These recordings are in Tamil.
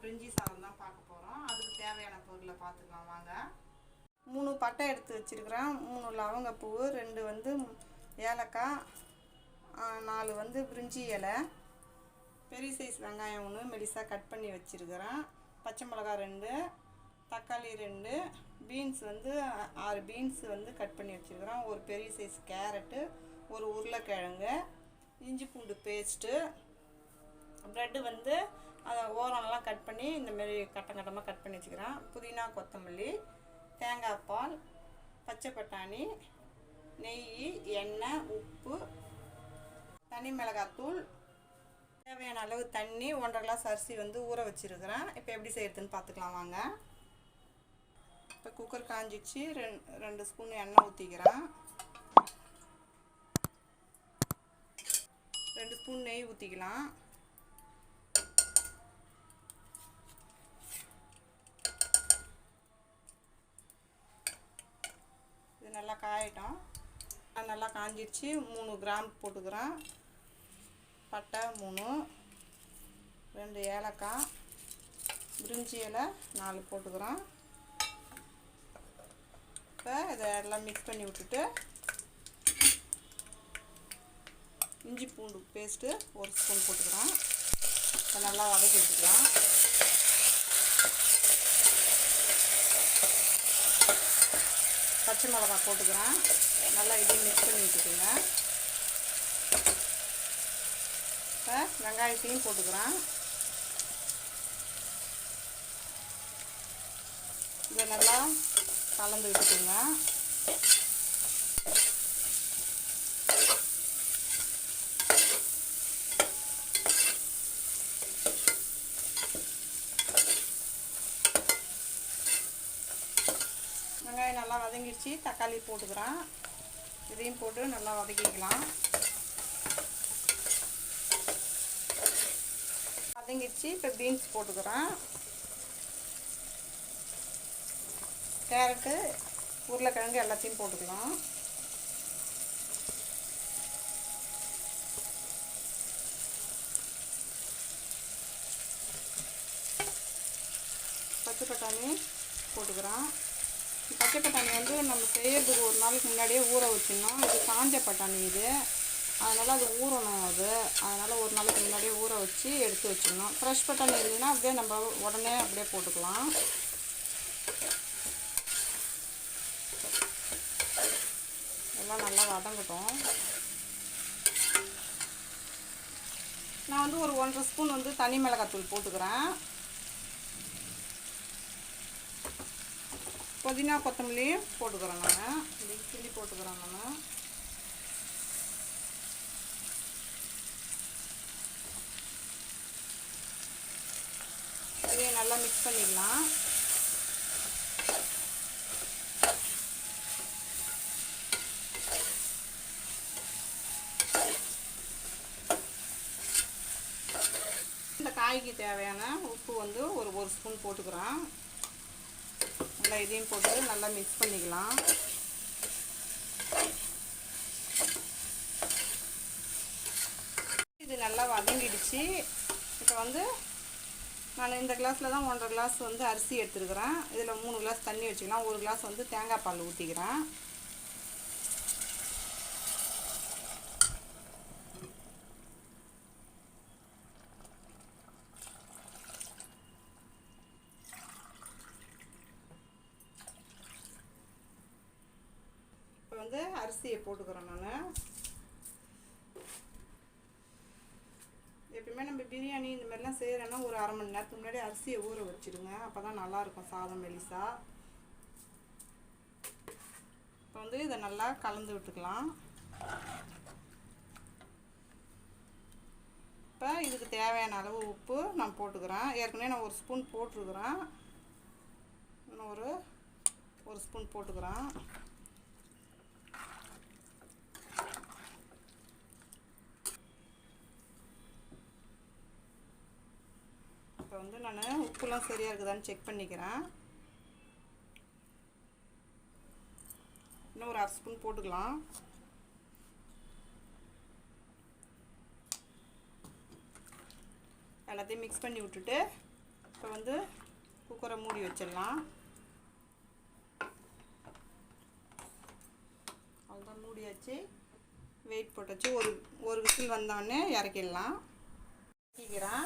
பிரிஞ்சி சாதம் தான் பார்க்க போகிறோம். அதுக்கு தேவையான பொருளை பார்த்துக்கலாம் வாங்க. 3 பட்டை எடுத்து வச்சுருக்கிறேன், 3 லவங்கப்பூ, 2 வந்து ஏலக்காய், 4 வந்து பிரிஞ்சி இலை, பெரிய சைஸ் வெங்காயம் 1 மெலிசாக கட் பண்ணி வச்சுருக்கிறேன், பச்சை மிளகா 2, தக்காளி 2, பீன்ஸ் வந்து 6 பீன்ஸ் வந்து கட் பண்ணி வச்சுருக்கிறேன், ஒரு பெரிய சைஸ் கேரட்டு, ஒரு உருளைக்கிழங்கு, இஞ்சி பூண்டு பேஸ்ட்டு, ப்ரெட்டு வந்து அதை ஓரம்லாம் கட் பண்ணி இந்தமாரி கட்டமாக கட் பண்ணி வச்சுக்கிறேன், புதினா கொத்தமல்லி, தேங்காய் பால், பச்சை பட்டாணி, நெய், எண்ணெய், உப்பு, தனி மிளகாத்தூள், தேவையான அளவு தண்ணி, 1.5 கிளாஸ் அரிசி வந்து ஊற வச்சுருக்கிறேன். இப்போ எப்படி செய்யறதுன்னு பார்த்துக்கலாம் வாங்க. இப்போ குக்கர் காஞ்சிச்சு, 2 ஸ்பூன் எண்ணெய் ஊற்றிக்கிறேன், 2 ஸ்பூன் நெய் ஊற்றிக்கலாம், இது நல்லா காயட்டும். நல்லா காஞ்சிடுச்சு. 3 கிராம்பு போட்டுக்கிறேன், பட்டை 3, 2 ஏலக்காய், பிரிஞ்சி இலை 4 போட்டுக்கிறேன். இப்போ இதை எல்லாம் மிக்ஸ் பண்ணி விட்டுட்டு இஞ்சி பூண்டு பேஸ்ட்டு 1 ஸ்பூன் போட்டுக்கிறேன். இப்போ நல்லா வதக்கி விட்டுக்கலாம். பச்சை மிளகாய் போட்டுக்கிறேன், நல்லா இதையும் மிக்ஸ் பண்ணி விட்டுக்குங்க. இப்போ வெங்காயத்தையும் போட்டுக்கிறேன். இதை நல்லா கலந்து விட்டுக்குங்க. வெங்காயம் நல்லா வதங்கிடுச்சு. தக்காளி போட்டுக்கிறேன், இதையும் போட்டு நல்லா வதக்கிக்கலாம். வதங்கிடுச்சு. இப்போ பீன்ஸ் போட்டுக்கிறேன், கேரட்டு, உருளைக்கிழங்கு எல்லாத்தையும் போட்டுக்கலாம். பச்சை பட்டாணி போட்டுக்கிறேன். பச்சை பட்டாணி வந்து நம்ம செய்யறதுக்கு ஒரு நாளைக்கு முன்னாடியே ஊற வச்சிடணும். இது காஞ்ச பட்டாணி இது, அதனால் அது ஊறணும். அதனால் ஒரு நாளைக்கு முன்னாடியே ஊற வச்சு எடுத்து வச்சிடணும். ஃப்ரெஷ் பட்டாணி இருந்ததுன்னா அப்படியே நம்ம உடனே அப்படியே போட்டுக்கலாம். எல்லாம் நல்லா வதங்கட்டும். நான் வந்து ஒரு 1.5 ஸ்பூன் வந்து தனி மிளகாத்தூள் போட்டுக்கிறேன். புதினா கொத்தமல்லி போட்டுக்கிறேன், நான் கிள்ளி போட்டுக்கிறேன். நான் இதையும் நல்லா மிக்ஸ் பண்ணிடலாம். இந்த காய்க்கு தேவையான உப்பு வந்து ஒரு ஸ்பூன் போட்டுக்கிறேன். நல்லா இதையும் போட்டு நல்லா மிக்ஸ் பண்ணிக்கலாம். இது நல்லா வதங்கிடுச்சு. இப்போ வந்து நான் இந்த கிளாஸில் தான் 1.5 கிளாஸ் வந்து அரிசி எடுத்துருக்கிறேன். இதில் 3 கிளாஸ் தண்ணி வச்சுக்கலாம். 1 கிளாஸ் வந்து தேங்காய் பால் ஊற்றிக்கிறேன். வந்து அரிசியை போட்டுக்கிறேன். நான் எப்பயுமே நம்ம பிரியாணி இந்த மாதிரிலாம் செய்கிறேன்னா ஒரு 1/2 மணி நேரத்துக்கு முன்னாடி அரிசியை ஊற வச்சுடுங்க, அப்போ தான் நல்லாயிருக்கும் சாதம் மெலிசா. இப்போ வந்து இதை நல்லா கலந்து விட்டுக்கலாம். இப்போ இதுக்கு தேவையான அளவு உப்பு நான் போட்டுக்கிறேன். ஏற்கனவே நான் 1 ஸ்பூன் போட்டிருக்கிறேன், இன்னும் ஒரு ஸ்பூன் போட்டுக்கிறேன். இப்போ வந்து நான் உப்புலாம் சரியாக இருக்குதான்னு செக் பண்ணிக்கிறேன். இன்னும் ஒரு 1/2 ஸ்பூன் போட்டுக்கலாம். எல்லாத்தையும் மிக்ஸ் பண்ணி விட்டுட்டு இப்போ வந்து குக்கரை மூடி வச்சிடலாம். அவ்வளோதான், மூடியாச்சு. வெயிட் போட்டாச்சு. ஒரு விசில் வந்தோடனே இறக்கிடலாம். இறக்கிக்கிறேன்.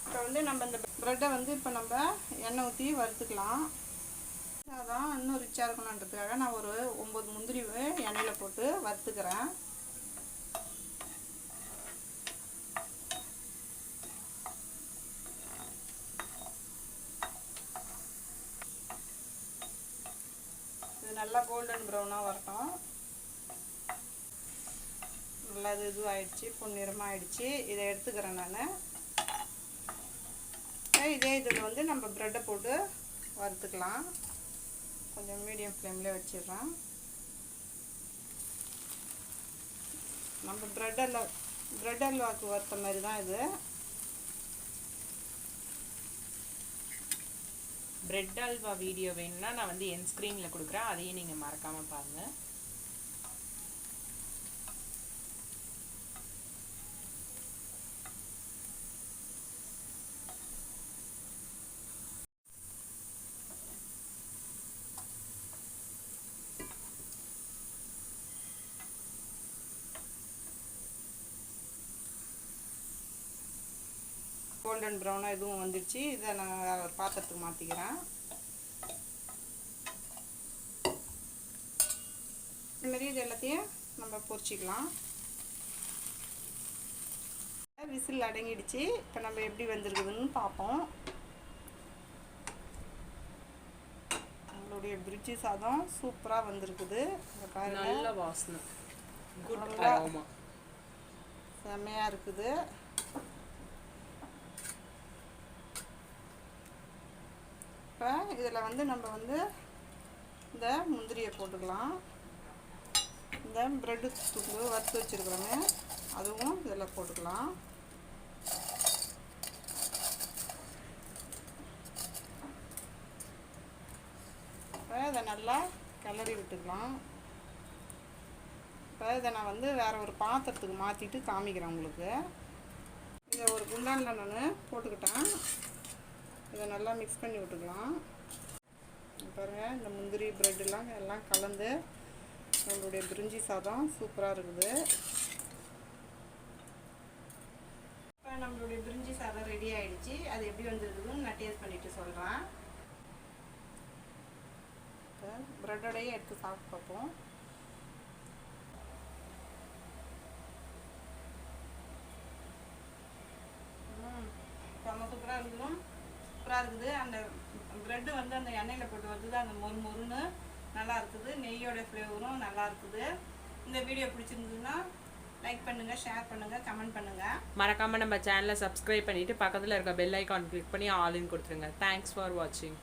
இப்போ வந்து நம்ம இந்த ப்ரெட்டை வந்து இப்போ நம்ம எண்ணெய் ஊற்றி வறுத்துக்கலாம். அதான் இன்னும் ரிச்சாக இருக்கணுன்றதுக்காக நான் ஒரு 9 முந்திரி எண்ணெயில் போட்டு வறுத்துக்கிறேன். இது நல்லா கோல்டன் ப்ரௌனாக வரட்டும். நல்லா இது ஆயிடுச்சு, பொன்னிறமாக ஆயிடுச்சு. இதை எடுத்துக்கிறேன் நான். இதே இதில் வந்து நம்ம ப்ரெட்டை போட்டு வறுத்துக்கலாம். கொஞ்சம் மீடியம் ஃப்ளேமில் வச்சிடுறேன். நம்ம ப்ரெட் அல்வாக்கு வறுத்த மாதிரி தான் இது. பிரெட் அல்வா வீடியோ வேணும்னா நான் வந்து என் ஸ்க்ரீனில் கொடுக்குறேன், அதையும் நீங்கள் மறக்காமல் பாருங்கள். கோல்டன் ப்ரௌனாக இதுவும் வந்துடுச்சு. இதை நான் பாத்திரத்துக்கு மாற்றிக்கிறேன். இதுமாரி இது எல்லாத்தையும் நம்ம பொரிச்சிக்கலாம். விசில் அடங்கிடுச்சு. இப்போ நம்ம எப்படி வந்திருக்குதுன்னு பார்ப்போம். நம்மளுடைய பிரிஞ்சி சாதம் சூப்பராக வந்திருக்குது. நல்ல வாசனை, செம்மையாக இருக்குது. இப்போ இதில் வந்து நம்ம வந்து இந்த முந்திரியை போட்டுக்கலாம். இந்த ப்ரெட்டு தூள் வறுத்து வச்சுருக்கிறோமே அதுவும் இதில் போட்டுக்கலாம். இப்போ இதை நல்லா கிளறி விட்டுக்கலாம். இப்போ இதை நான் வந்து வேறு ஒரு பாத்திரத்துக்கு மாற்றிட்டு காமிக்கிறேன் உங்களுக்கு. இதை ஒரு குண்டானில் நான் போட்டுக்கிட்டேன். இதை நல்லா மிக்ஸ் பண்ணி விட்டுக்கலாம். பாருங்கள், இந்த முந்திரி ப்ரெட்டெல்லாம் எல்லாம் கலந்து நம்மளுடைய பிரிஞ்சி சாதம் சூப்பராக இருக்குது. இப்போ நம்மளுடைய பிரிஞ்சி சாதம் ரெடி ஆகிடுச்சு. அது எப்படி வந்துருக்குதுன்னு நான் டேஸ்ட் பண்ணிவிட்டு சொல்கிறேன். இப்போ ப்ரெட்டோடையே எடுத்து சாப்பிட்டு பார்ப்போம். செம்ம சூப்பராக இருக்குதும் சூப்பராக இருக்குது. அந்த ப்ரெட்டு வந்து அந்த எண்ணெயில் போட்டு வருது, அந்த மொறுன்னு நல்லா இருக்குது. நெய்யோட ஃப்ளேவரும் நல்லா இருக்குது. இந்த வீடியோ பிடிச்சிருந்ததுன்னா லைக் பண்ணுங்கள், ஷேர் பண்ணுங்கள், கமெண்ட் பண்ணுங்கள். மறக்காமல் நம்ம சேனலை சப்ஸ்கிரைப் பண்ணிவிட்டு பக்கத்தில் இருக்க பெல் ஐக்கான் கிளிக் பண்ணி ஆல்னு கொடுத்துருங்க. தேங்க்ஸ் ஃபார் வாட்சிங்.